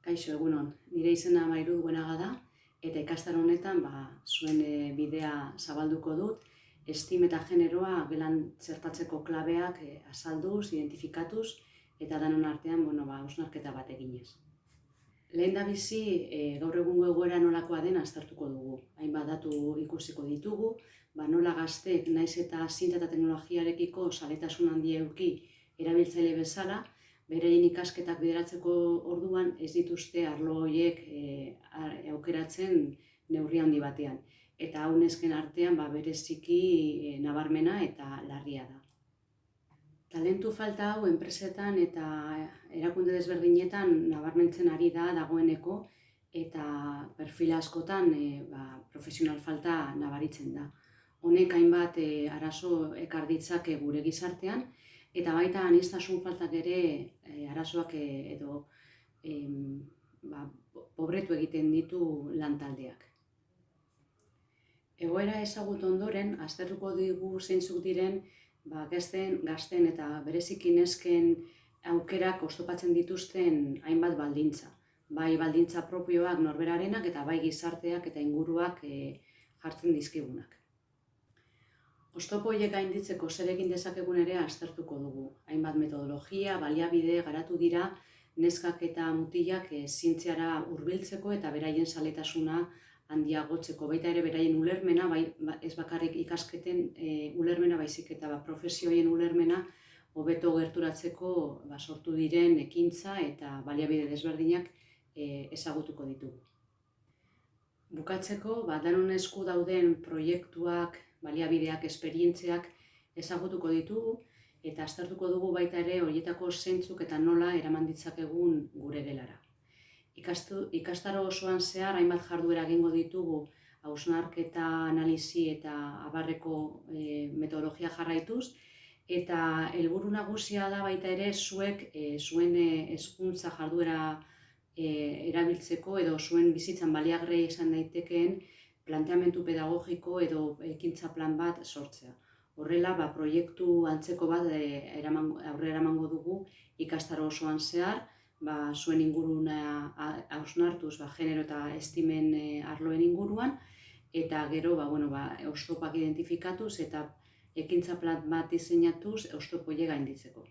Kaixo, egunon. Nire izena Mairu Buenaga da, eta ikastaro honetan zuen bidea zabalduko dut, estim eta generoa gelan txertatzeko klabeak azalduz, identifikatuz, eta danon artean hausnarketa bat eginez. Lehendabizi, gaur egungo egoera nolakoa den aztertuko dugu. Hainbat datu ikusiko ditugu, nola gazteek naiz eta zientzia eta teknologiarekiko zaletasun handia eduki erabiltzaile bezala, beraien ikasketak bideratzeko orduan ez dituzte arlo horiek aukeratzen neurri handi batean. Eta hau nesken artean bereziki nabarmena eta larria da. Talentu falta hau enpresetan eta erakunde desberdinetan nabarmentzen ari da dagoeneko, eta perfil askotan profesional falta nabaritzen da. Honek hainbat arazo ekar ditzake gure gizartean, eta baita aniztasun faltak ere arazoak edo pobretu egiten ditu lantaldeak. Egoera ezagutu ondoren, aztertuko dugu zeintzuk diren gazteen eta bereziki nesken aukerak oztopatzen dituzten hainbat baldintza. Bai baldintza propioak norberarenak eta bai gizarteak eta inguruak jartzen dizkigunak. Oztopo horiek gainditzeko zer egin dezakegun ere aztertuko dugu. Hainbat metodologia, baliabide garatu dira neskak eta mutilak zientziara hurbiltzeko eta beraien zaletasuna handiagotzeko. Baita ere beraien ulermena, ez bakarrik ikasketen ulermena, baizik eta profesioien ulermena hobeto gerturatzeko sortu diren ekintza eta baliabide desberdinak ezagutuko ditugu. Bukatzeko, danon esku dauden proiektuak, baliabideak, esperientziak ezagutuko ditugu, eta aztertuko dugu baita ere horietako zeintzuk eta nola eraman ditzakegun gure gelara. Ikastaro osoan zehar hainbat jarduera egingo ditugu hausnarketa, analisi eta abarreko metodologia jarraituz, eta helburu nagusia da baita ere zuek zuen hezkuntza jarduera erabiltzeko edo zuen bizitzan baliagarria izan daitekeen planteamendu pedagogiko edo ekintza plan bat sortzea. Horrela, proiektu antzeko bat aurrera eramango dugu ikastaro osoan zehar, zuen inguruna hausnartuz genero eta estimen arloen inguruan, eta gero oztopak identifikatuz eta ekintza plan bat diseinatuz oztopo horiek gainditzeko.